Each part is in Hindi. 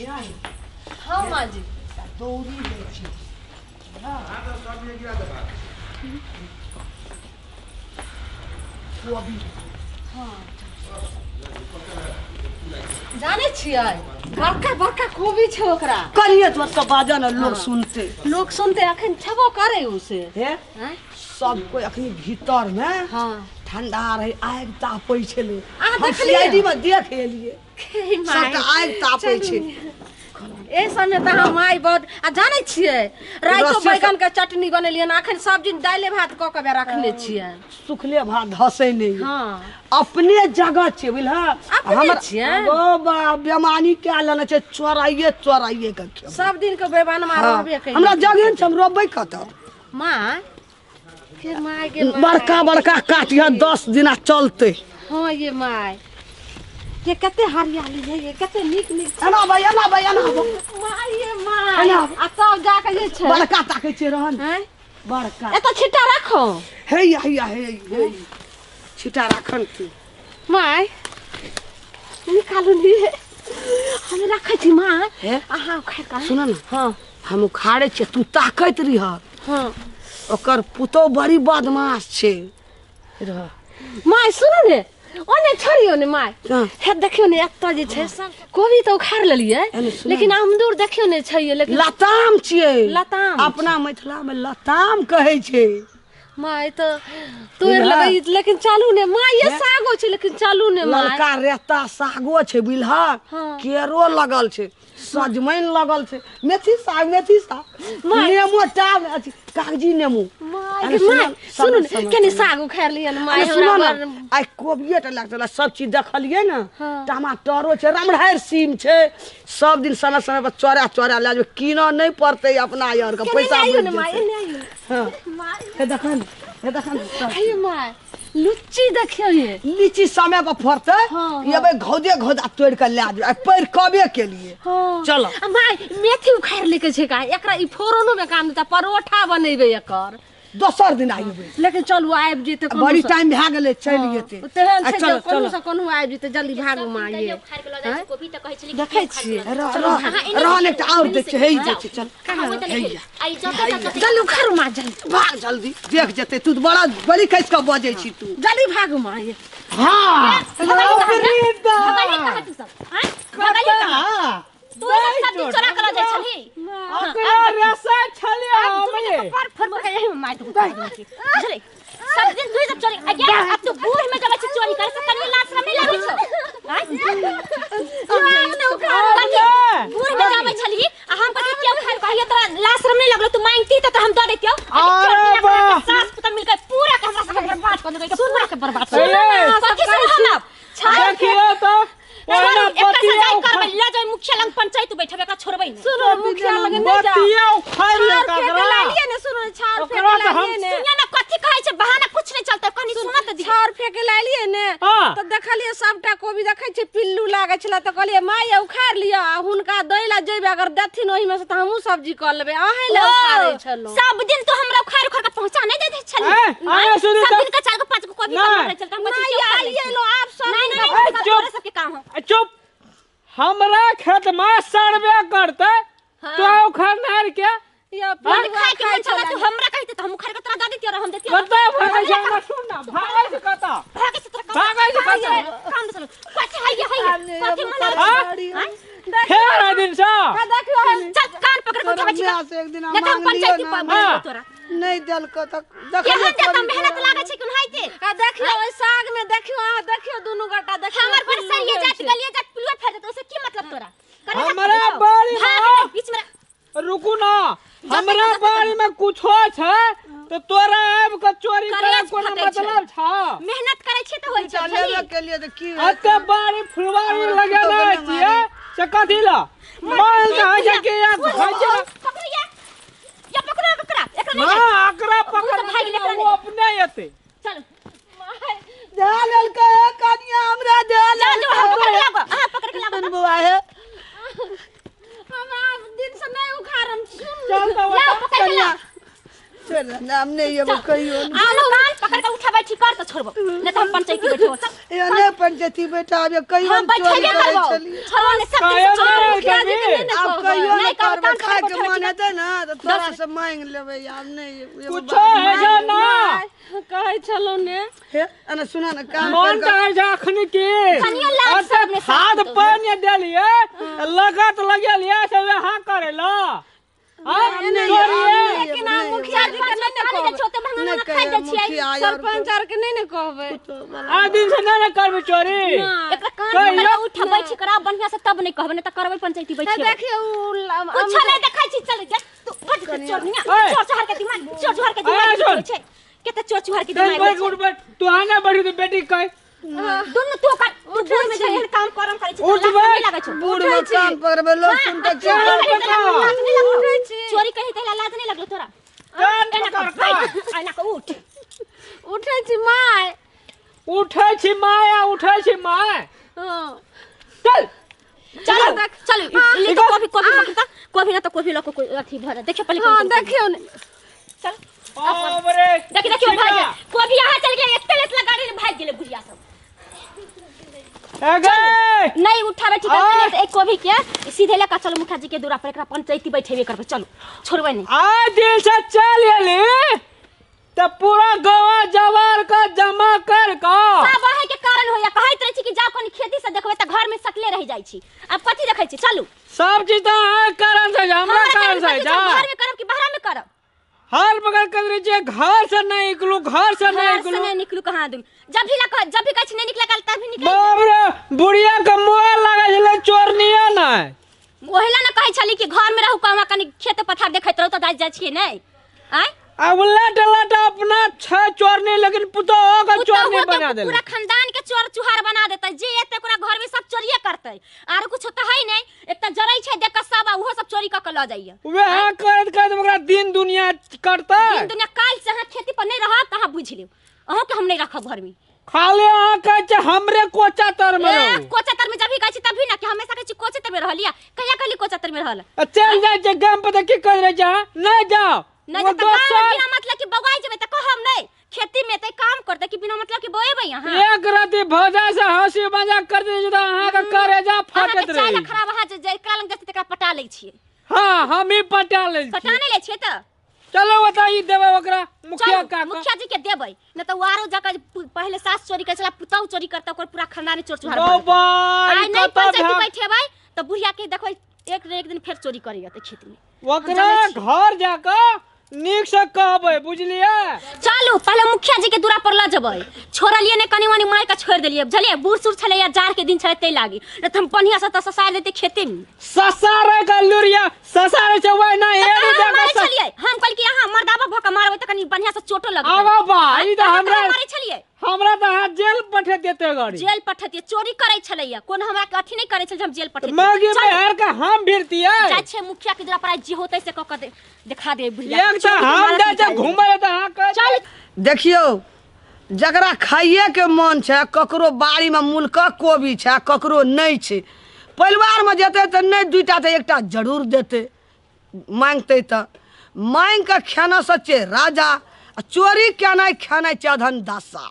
हाँ माँ जी दौरी ले छी तो सब ये गिरा दबा वो अभी जाने छियै बड़का बड़का कोबी छै ओकरा करिए तो सब बाजा ना लोग सुनते लोग सुनते अखन छबो करे उसे है हैं सब कोई अखनी भीतर में हाँ ठंडा रहे आग तापै छले अहाँ हम देखलियै? सीआईडी में देख एलिए सब आग तापै छै ए समय त हम माई बहुत आ जाने छियै रातो रस्सी से- बैगन के चटनी बनेलियै ना अखन सब्जी दाले भात क के रखले छियै सुखले भात धसै नहीं हाँ अपने जगह छे बुझल अपने छियै? ओ बा बेमानी क्या लेने छे चोराइए के खेब। सब दिन के बेबान में हाँ, रहबे कइले हमरा जगह छै हम रोबै कत माँ के माय के माय। बड़का बड़का काटिया 10 दिना चलते हाँ ये माय ये कते हरियाली है ये कते निक निक एना भाई माय ये माय एना। आ तब जाके जे छै बड़का ताकै छै रहन हैं बड़का एत छिट्टा राखो हे छिटा राखन तू माय निकालू लिए हम रखै छी माय हे आहा खाय का सुन न हाँ हम उखाड़े छे तू ताकैत रह हाँ ओकर पुतो बड़ी बदमाश छे रह माय सुनो ने ओने छोड़ियो ने माय हाँ। हे देखियो ने एत जे छै सब कोबी तो उखाड़ लेलिए एने सुनो लेकिन अमदूर देखियो ने छै लेकिन लताम छिए लताम अपना मिथिला में लताम कहै छे माय तो तोड़ लगे लेकिन चालू ने माय ये सागो छै लेकिन चालू ने माय ललका रेता सागो छे बिलहा हाँ। केरो लगल छे सजमैन लगल छे मेथी साग नेमो टाम अथी कागजी नेमो माय अरे के माय सुनो ने समझ केने साग उखाड़ लिया ने माय अरे सुनो हमरा ना आई कोबिये टा लागतला सब चीज देखलिए ना हाँ। टमाटरो छे रामढ़ार सीम छे सब दिन समय समय पर चोरा ले जो कीना नहीं पड़ते अपना यार का पैसा आइयो बच ने माय जेतै। एने आइयो हाँ। माय हे देखन आइयो माय लुच्ची देखियो ये लीची समय पर फरते हाँ, ये भाई घोदा तोड़ के ले आबे पैर कबे के लिए हाँ चलो आ माय मेथी उखाड़ लेके छै का एकरा ई फोरनो में काम देता परोठा बनेबे एकर दोसर दिन आइबे लेकिन चलू आबि जेते बड़ी टाइम भए गेले चल जेते तेहन छै चलो, जे कोनो चलो। से कोनो आबि जेते जल्दी भागू माँ ये कोबी त कहै छली देखै छियै रहन एकटा और देख हे जे चल आई जते जल्दी उखाड़ू माँ जल्दी भाग जल्दी देख जेते तू तो बड़ी कैस के बजे छी तू जल्दी भागू माँ ये हां भगाली तू सब हां भगाली कहां तू सब सब्जी चोरा कर जाय छली ओकरा रसा छले हमरे पर फर के यही मार तू बुझले सब दिन तू सब चोरी आ अब तू बूढ़ में जब चोरी करे से कनी लाश में लागी छो हां बूढ़ में जावे छली आ हम कथि क्यों खार कहिए तोरा लाश में लगलो तू मांगती त हम दे देतियो अरे वाह सास पुत मिलकर पूरा के हमरा सब बर्बाद कर देबै पूरा के बर्बाद कथि से हम देखियो तो ओना बतिया ला जाए मुखिया लंग पंचायत बैठबे का छोड़बै नहीं सुनो मुखिया लगे नहीं जा बतिया उखाड़ ले छाड़ फेंक लालिए ने सुनो छाड़ फेंक लालिए ने सुनिया ना कथि कहै छै बहाना कुछ नहीं चलता कनी सुना त दी छाड़ फेंक लालिए ने हाँ। तो देखलिए सबटा कोबी देखै छै पिल्लू लागे छला त कहलिए माय उखाड़ लिया आ हुनका दैला जेबे अगर देथिन ओहि में से त हमहू सब्जी कर लेबे अहे ले उखाड़ै छलो सब दिन तो हमरा उखाड़ उखाड़ के पहुंचा नहीं दे छली आगे सुनी सब तो दिन का 4 5 को कोबी कर चलता हम नहीं आइए लो आप सब नहीं नहीं नहीं छोरे सब के काम है चुप हमरा खेत में सड़बे करते तो उखड़नार के या हम खाए के मन चला तू हमरा कहते तो हम उखाड़ के तोरा दे देतियो हम देतियो कता भागे छै हमरा सुन ना भागे छै कता भागे से तोरा भागे छै कता काम दे चलो कथि है कथि मना फेर दिन से देखियो चल कान पकड़ के उठावे छी से एक दिन नहीं तो हम पंचायती पर तोरा नहीं दल को तक यहाँ देता मेहनत लागे छै कोन हाइते आ देखियो ओइ साग में देखियो आ देखियो दुनु गट्टा देखियो हमर पर सरिये जात गलिए जात पुलवा फेर देत ओसे की मतलब तोरा हमरा बाड़ी में बीच में रुकू ना हमरा बाड़ी में कुछो छै तो तोरा आब के चोरी करे कोनो मतलब छ मेहनत करे छी त होय छै चलेबे के लिए तो की अते बाड़ी फुलवारी लगेला छिए से कथि ला मान जा के एक भजे पकड़िया या पकड़ा एकरा नहीं हां अकरा पकड़ भाग ले वो अपने आते चल डालल के कनिया हमरा डाल चल हम पकड़ लाबो हां पकड़ के लाबो बुआ है हम दिन से नहीं उखाड़म चल तो ला पकड़ के ला चल हमने ये कहियो आलो कान पकड़ के उठा बैठी कर तो छोड़बो नहीं तो हम पंचायती बैठो ये ने पंचायती बेटा अब कहियो हम बैठे चोरी करबो करे चलिए छोड़ो ने सब दिन से चोरी मुखिया जी के नहीं अब कहियो नहीं नहीं कहब, करबे काम खाए करबो, के मन ठेठी हेतै ना तो तोरा से मांग लेबै अब नहीं कुछ है ना कहै छलो ने हे अने सुना ना काम मन कर चाहे जाखन के कनियो लाग सब ने खाद पानी देलिए लगत लगेलिए से हां करेला हां लेकिन हम मुखिया जी के नहीं खाली के छोटे महंगा महंगा खाइ दै छियै सरपंच आर के नहीं ने कहबै आ दिन से ना करबे चोरी एकरा कान पकड़ के उठा बैठी करा बढ़िया से तब नहीं कहबे नहीं तो करबै पंचायती बैठी देखियो कुछ नहीं देखै छी चल जा तू भट के चोरनिया चोर चोर के दिमाग चोर चोर के दिमाग होइ छै केते चोर चोर के दिमाग होइ छै उठ तू आना बड़ी तो बेटी कह दुनु तू का तू बुढ़ में छै काम करम करे छै उठ लाज नहीं लागै छै बूढ़ में काम करबे लोग सुनते चोरी कहि तैला लाज नहीं लगलो तोरा आइना को उठ उठै छी माय उठै छी माया उठै छी माय चल चलो चल ले तो कॉफी कॉफी मांगता कॉफी ना तो कॉफी लो कोई अथी भर देखियो पहले हां देखियो ने चल अबरे देखियो भाग कॉफी यहां चल गया एक तेज लगा रे भाग गेले बुढ़िया सब अगे नहीं उठावे ठीक है एक कॉफी के सीधे लेकर चलो मुखिया जी के दूरा पर एकरा पंचायती बैठेबे करबे चलो छोड़बे नहीं आ दिल से चल एली त पूरा गवा जवार का जमा कर का सब है के कारण होया कहैत रही छी कि जाओ कनी खेती से देखबे त घर में सकले रह जाई छी अब कथि देखै छी चलू सब चीज तो है कारण से हमरा कारण से जा घर में करब कि बाहर में करब हाल बगल कर रही जे घर से नहीं निकलू घर से नहीं घर से निकलू नहीं निकलू कहां दूं जब भी कछ नहीं निकला कल तब भी निकल बाप रे बुढ़िया का मोह लगा छले चोरनिया नहीं ओहिला न कहै छली कि घर में रहू कहवा कनी खेत पथार देखैत रहू त जाय छिए नहीं आय अब लट अपना छ चोरनी लेकिन पुतो का चोरनी बना दे पूरा खानदान के चोर चुहार बना देतै जे एते पूरा घर में सब चोरिए करतै आरो कुछ त है नहीं एक त जरै छै देख के सब उहो सब चोरी क के ल जाइए वे करत ओकरा दिन दुनिया करता दिन दुनिया काल से हां खेती पर नहीं रह कहां बुझ लियो अहो के हम नहीं रखब घर में खाली आ कह छ हमरे कोचा तर में रहो कोचा तर में जब भी कहै छी तभी ना कि हमेशा कहै छी कोचा तर में रहलिया कहिया कहली कोचा तर में रहल चल जा जे गांव पे की कर रहे जा नहीं जाओ नहीं तो बिना मतलब कि बगाई जेबे त कहम नहीं खेती में त काम करते कि बिना मतलब कि बोएबे यहां एक राती भजा से हंसी मजाक कर दे जो अहाँ का करे जा फटत रही चाला खराब वहां जे एकरा लंग जते तकरा पटा लै छिए हां हम ही पटा ले पटा नहीं लै छिए त चलो बताई देबे ओकरा मुखिया का मुखिया जी के देबै न त वारो जका पहले सास चोरी करे छला पुतौ चोरी करता ओकर पूरा खानदान चोर चुहार ओ भाई आई नहीं पंचायती बैठेबै त बुढ़िया के देखबै एक दिन फिर चोरी करिया त खेत में ओकरा घर जाकर नीक से कहबै बुझलिए चलू पहले मुखिया जी के दूरा पर ल जबै छोड़लिए ने कनी वानी मार के छोड़ देलिए बुझलिए बूढ़ सुर छले या जार के दिन छले तै लागी न त हम पनिया से त ससार देते खेते में ससारे का लुरिया ससारे से वही ना एड़ी मारे जगह छलिए हम कल के यहां मर्दाबा भका मारबै त कनी बढ़िया से चोटो लगतै आवा भाई त हमरा मारे छलिए हमरा त हाथ जेल पठे देते गाड़ी जेल पठतिए चोरी करे छलैया कोन हमरा के अथी नहीं करे छल हम जेल पठतिए मगे में हर का हम भिरतिए जाय छै मुखिया के दूरा पर जे होतै से क के दिखा दे बुढ़िया एक त हम दे जे घुमै त हां कर चल देखियो जकरा खाइए के मन छै ककरो बाड़ी में मुलका कोबी छै ककरो नहीं छै परिवार में जेतै त नहीं दुईटा त एकटा जरूर देतै मांगतै त मांग के खाना सच्चे राजा चोरी केनाइ खानाइ चढ़न दशा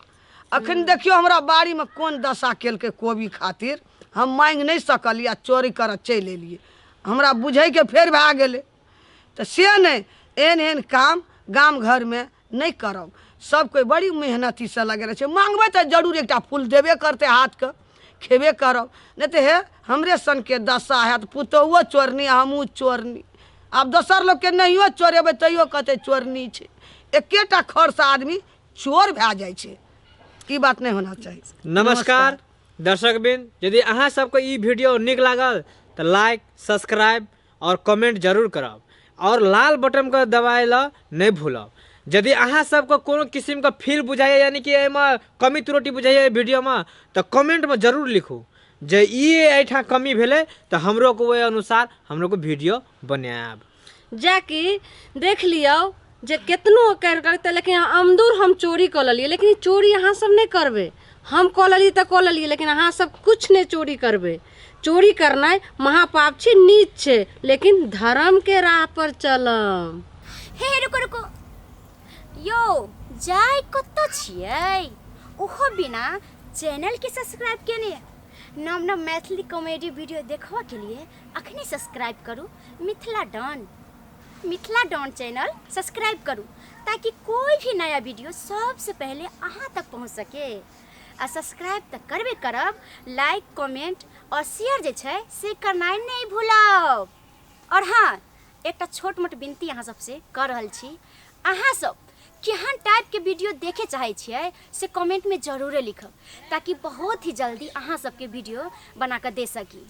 अखन देखियो हमरा बाड़ी में कोन दशा केलकै कोबी खातिर हम मांग नहीं सकलिए चोरी कर चल एलिए हमरा बुझै के फेर भए गेलै तो से नहीं एहन एहन काम गाम घर में नहीं करब सब कोई बड़ी मेहनती से लगे रहे मांगबे तो जरूर एक फूल देबे करते हाथ के खेबे करब नहीं तो हे हमरे सन के दशा है तो पुतौओ चोरनी हमहूँ चोरनी अब दोसर लोग के नहियो चोरेबे तैयो कहते चोरनी है एकेटा खर से आदमी चोर भए जाइ छै ई बात नहीं होना चाहिए। नमस्कार दर्शकबिन यदि अहाँ सबको ई वीडियो निक लागल तो लाइक सब्सक्राइब और कमेंट जरूर करब और लाल बटन को दबाए ला नहीं भूलब यदि अहाँ सबको कोनो किस्म का फील बुझाइए यानी कि एहिमे कमी त्रुटि बुझाइए वीडियो में तो कमेंट में जरूर लिखू जे एठा कमी भेले तो हमरो को वही अनुसार हमरो को वीडियो बनाएब जाकि देख लियो जे केतनो करते लेकिन अमदूर हम चोरी कर लिये लेकिन चोरी अहाँ सब नहीं करबे हम कऽ लेलिए तो कऽ लेलिए लेकिन अहाँ सब कुछ नहीं चोरी करबे चोरी करना महापाप छै नीच छै लेकिन धर्म के राह पर चलम। हे रुको रुको यो जाय कतऽ छियै ओहो बिना चैनल के सब्सक्राइब केने नव नव मैथिली कॉमेडी वीडियो देखबा के लिए अखने सब्सक्राइब करू मिथिला डॉन चैनल सब्सक्राइब करू ताकि कोई भी नया वीडियो सबसे पहले अहाँ तक पहुँच सके आ सब्सक्राइब तऽ करबे करब लाइक कमेंट और शेयर जे छै से करनाइ नहीं भूलब। और हाँ एक छोट मोट विनती अहाँ सबसे कर रहल छी अहाँ सब केहन टाइप के वीडियो देखे चाहे छियै से कमेंट में जरूर लिखब ताकि बहुत ही जल्दी अहाँ सबके वीडियो बना कर दे सकी।